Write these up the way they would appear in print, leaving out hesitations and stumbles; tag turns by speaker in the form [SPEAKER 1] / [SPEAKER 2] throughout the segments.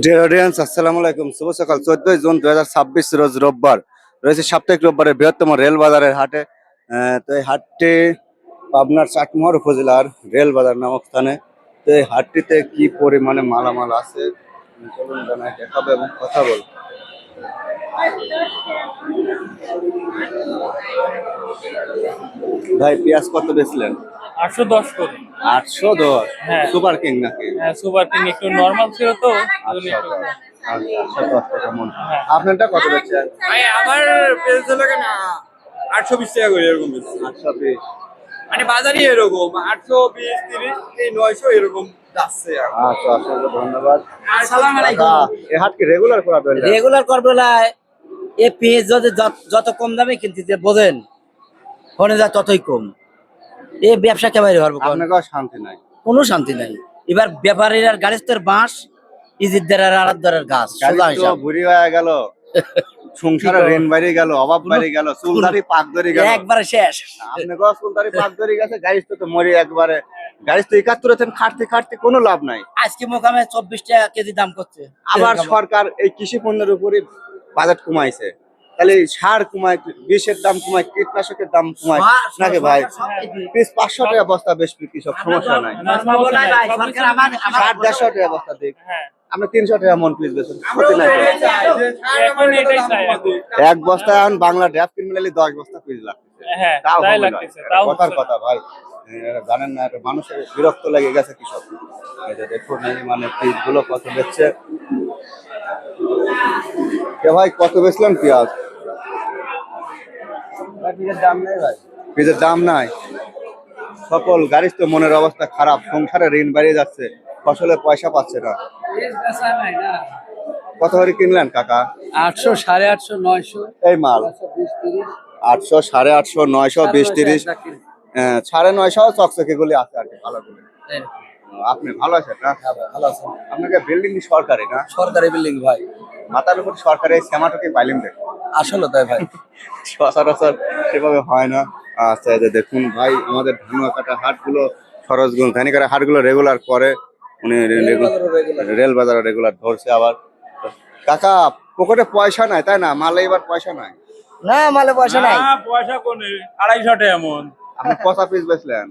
[SPEAKER 1] Dear audience, আসসালামু আলাইকুম। শুভ সকাল। 14 জুন 2026 রোজ রোববার রয়েছে সাপ্তাহিক রোববারের বৃহত্তম রেল বাজারের হাটে। তো এই হাটটি পাবনার চাটমোহর উপজেলার রেল বাজার নামক স্থানে। তো এই হাটটিতে কি পরিমাণে মালামাল আছে চলুন জানাই দেখাবো এবং কথা বলবো। ভাই পেঁয়াজ কত বেচলেন?
[SPEAKER 2] 810 করে।
[SPEAKER 1] 810?
[SPEAKER 2] হ্যাঁ।
[SPEAKER 1] সুপার কিং নাকি?
[SPEAKER 2] হ্যাঁ, সুপার কিং একটু নরমাল ছিল তো।
[SPEAKER 1] 810। আচ্ছা, 810 টাকা মন।
[SPEAKER 2] হ্যাঁ।
[SPEAKER 1] আপনারটা কত বেচছেন?
[SPEAKER 3] ভাই আমার পেজ হলো কেন 820 টাকা করে এরকম বেশি।
[SPEAKER 1] 820।
[SPEAKER 3] মানে বাজারই এরকম 820 30 এই 900 এরকম যাচ্ছে এখন।
[SPEAKER 1] আচ্ছা, অসংখ্য ধন্যবাদ।
[SPEAKER 3] আসসালামু আলাইকুম।
[SPEAKER 1] এই হাট কি রেগুলার করাবেন?
[SPEAKER 4] রেগুলার করবে না। এ পেঁয়াজ যদি যত কম দামে কিনতে বোঝেন ফোনে যা ততই কম। এ ব্যবসা কেবারে পারবো?
[SPEAKER 1] আপনাকেও শান্তি নাই।
[SPEAKER 4] কোনো শান্তি নাই। এবার ব্যাপারীর আর গাড়িস্তের বাঁশ, ইজিদ্দার আর আরাদ্দারের গাছ, সোজা
[SPEAKER 1] গাড়ি তো
[SPEAKER 4] হিসাব।
[SPEAKER 1] বুড়ি হয়ে গেল, সংসারে ঋণ বাড়ি গেল, অভাব বাড়ি গেল, চুলদারি পাক ধরে গেল।
[SPEAKER 4] একবারে শেষ।
[SPEAKER 1] আপনাকেও চুলদারি পাক ধরে গেছে, গাড়ি তো মরে একবারে। গাড়ি তো 71 এর খাটতে খাটতে কোনো লাভ নাই।
[SPEAKER 4] আজকে মোকামে 24 টাকা কেজি দাম করছে।
[SPEAKER 1] আবার সরকার এই কৃষি পণ্যের উপরে বাজেট কমাইছে, তাহলে সার কমায়, বিষের দাম কমায়, কীটনাশকের দাম কমায় নাকি ভাই? পিস 500 টাকা বস্তা বেশ কৃষক, সমস্যা নাই। 60-150 টাকা বস্তা দিক,
[SPEAKER 2] হ্যাঁ,
[SPEAKER 1] আপনি 300 টাকা মন পিস বেচেন, ক্ষতি নাই তো।
[SPEAKER 2] এখন এটাই চাই আমি।
[SPEAKER 1] এক বস্তা এখন বাংলা ড্রাফট কিনলে 10 বস্তা পিস লাগতেছে।
[SPEAKER 2] হ্যাঁ,
[SPEAKER 1] তাও
[SPEAKER 2] তাই
[SPEAKER 1] হবে না।
[SPEAKER 2] লাগতেছে, তাও
[SPEAKER 1] কথার
[SPEAKER 2] হচ্ছে
[SPEAKER 1] কথা ভাই, এরা জানেন না, এটা মানুষের বিরক্ত লেগে গেছে কৃষক। এই যে দেখুন, এই মানে পিস গুলো কত বেচছে। কে ভাই কত বেচলেন পেঁয়াজ?
[SPEAKER 4] দাম নেই ভাই।
[SPEAKER 1] পিসের দাম নাই। সকল গাড়ির তো মনের অবস্থা খারাপ, সংসারে ঋণ বাড়িয়ে যাচ্ছে, ফসলে পয়সা পাচ্ছে না। কত করে কিনলেন কাকা?
[SPEAKER 4] 800, 850, 900,
[SPEAKER 1] এই মাল 800, 850, 900, 20, 30, 950 চকচকে গুলি আছে আর কি, ভালো গুলি। আপনি ভালো আছেন না?
[SPEAKER 4] ভালো আছে।
[SPEAKER 1] আপনাকে বিল্ডিং সরকারি না?
[SPEAKER 4] সরকারি বিল্ডিং ভাই।
[SPEAKER 1] মাথার উপর সরকারি শ্যামাটুকি পাইলেন দেখুন,
[SPEAKER 4] আসলে তাই ভাই।
[SPEAKER 1] সচরাচর সেভাবে হয় না। আচ্ছা, এই যে দেখুন ভাই, আমাদের ধানুয়াকাটা হাটগুলো, সরোজগঞ্জ ধানিকাটা হাটগুলো রেগুলার করে উনি, রেল বাজারে রেগুলার ধরছে। আবার কাকা পকেটে পয়সা নাই তাই না? মালে এবার পয়সা নাই?
[SPEAKER 4] না মালে পয়সা নাই।
[SPEAKER 2] না, পয়সা কোনে 250 টাকা এমন।
[SPEAKER 1] আপনি কত পিস বেচলেন?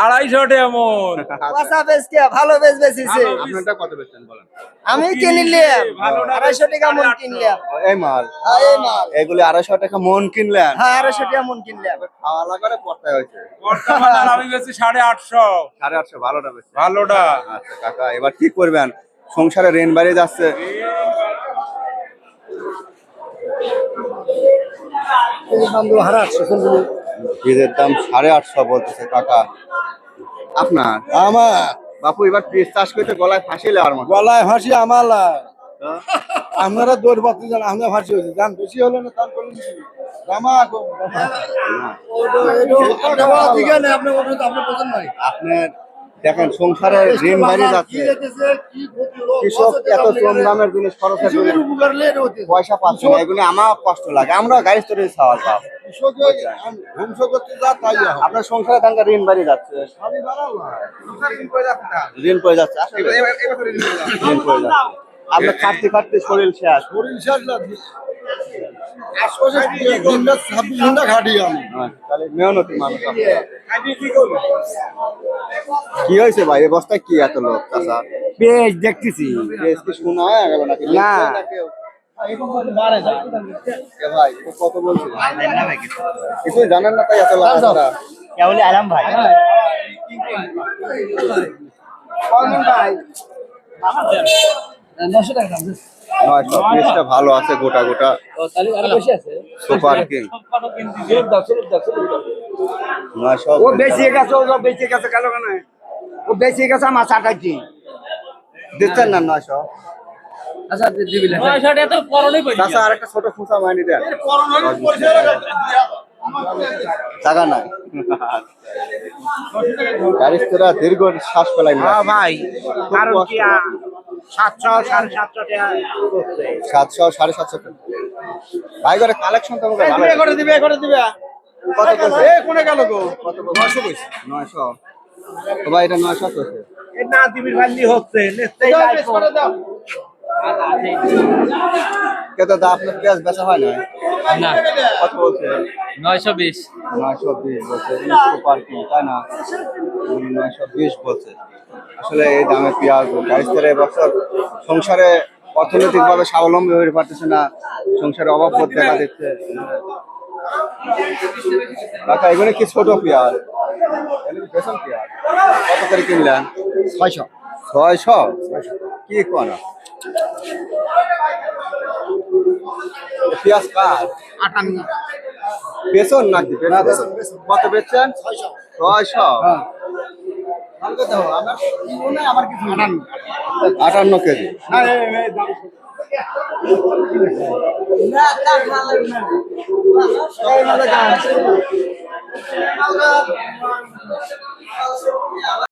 [SPEAKER 2] 250 টাকা এমন।
[SPEAKER 4] পয়সা বেচকে ভালো বেচেছে।
[SPEAKER 1] আপনারটা কত বেচলেন বলেন?
[SPEAKER 4] আমি কিনলাম
[SPEAKER 2] ভালোটা
[SPEAKER 4] 250 টাকা মন কিনলাম।
[SPEAKER 1] এই মাল,
[SPEAKER 4] এই মাল
[SPEAKER 1] এগুলি 250 টাকা মন কিনলেন?
[SPEAKER 4] হ্যাঁ 250 টাকা মন কিনলাম।
[SPEAKER 1] খাওয়া লাগারে পড়তায় হয়েছে।
[SPEAKER 2] বর্তমানে আমি বেশি 850।
[SPEAKER 1] 850 ভালোটা বেচছে।
[SPEAKER 2] ভালোটা।
[SPEAKER 1] আচ্ছা কাকা, এবার কি করবেন? সংসারে ঋণ বাড়িয়ে যাচ্ছে। বীজের দাম 850 বলতেছে কাকা। আপনার?
[SPEAKER 5] আমার
[SPEAKER 1] বাপু এবার পিস চাষ করতে গলায় ফাঁসি লেওয়ার মতো।
[SPEAKER 5] গলায় ফাঁসি আমার আপনারা দৌড় পাচ্ছেন, আমরা ফাঁসি হয়েছে, দাম বেশি হলো না, দাম করলেন
[SPEAKER 1] আপনার দেখেন সংসারে ঋণ বাড়িয়ে যাচ্ছে, কৃষক এত কম দামের জিনিস খরচের জন্য পয়সা পাচ্ছে না, এগুলো আমার কষ্ট লাগে। আমরা গাড়ি চড়ে খাওয়ার পাব,
[SPEAKER 5] ধ্বংস করতে যা তাই
[SPEAKER 1] আপনার সংসারে দাঙ্গা ঋণ বাড়িয়ে যাচ্ছে, ঋণ পড়ে যাচ্ছে, ঋণ পড়ে যাচ্ছে। আপনার খাটতে খাটতে শরীর শেষ।
[SPEAKER 5] আশপাশে 26 ঘন্টা খাটি আমি।
[SPEAKER 1] তাহলে মেহনতি মানুষ আপনারা। কি হয়েছে ভাই, এই বস্তায় কি এত লোক? চাচা
[SPEAKER 4] পেজ দেখতেছি
[SPEAKER 1] পেঁয়াজ কি শোনা হয়ে গেল নাকি?
[SPEAKER 4] না।
[SPEAKER 1] এ ভাই ও কত বলছে? কিছুই জানেন না তাই এত লাগাতার।
[SPEAKER 4] কেবল আরাম ভাই।
[SPEAKER 1] পিসটা ভালো আছে, গোটা গোটা সুপার কিং।
[SPEAKER 4] ও বেশি গেছে, ও বেশি গেছে কালো কেন? ও বেশি গেছে আমার 8
[SPEAKER 1] দিচ্ছেন না 900?
[SPEAKER 4] আচ্ছা দিবিলে
[SPEAKER 2] 900 টাকা তো পরনে পড়ি।
[SPEAKER 1] চাচা আর একটা ছোট খুঁচা মাইনি দেন, টাকা নাই। গাড়ি তোরা দীর্ঘ শ্বাস ফেলাই না
[SPEAKER 4] ভাই, কারণ কি 700 750 টাকা
[SPEAKER 1] 700 750 টাকা। ভাই করে কালেকশন তো আমাকে ভালো
[SPEAKER 4] করে দিবে
[SPEAKER 1] কত করছে?
[SPEAKER 5] এ কোনে গেল গো?
[SPEAKER 1] কত 900 কইছে 900 তো ভাই এটা 900 কইছে
[SPEAKER 5] দাও, বেশ করে দাও।
[SPEAKER 1] কত দা আপনার পেঁয়াজ বেচা হয় না
[SPEAKER 6] না
[SPEAKER 1] কত বলছে
[SPEAKER 6] 920
[SPEAKER 1] 920 বলছে সুপার কি তাই না 920 বলছে আসলে এই দামে পেঁয়াজ গাড়িস্তারে এবছর সংসারে অর্থনৈতিক ভাবে স্বাবলম্বী হতে পারতেছে না সংসারে অভাব বোধ দেখা দিচ্ছে কাকা এগুলো কি ছোট পেঁয়াজ এগুলো বেসন পেঁয়াজ কত করে কিনলেন 600 কি করা পেঁয়াজ কার বেসন নাকি কত বেচছেন 600 58 কেজি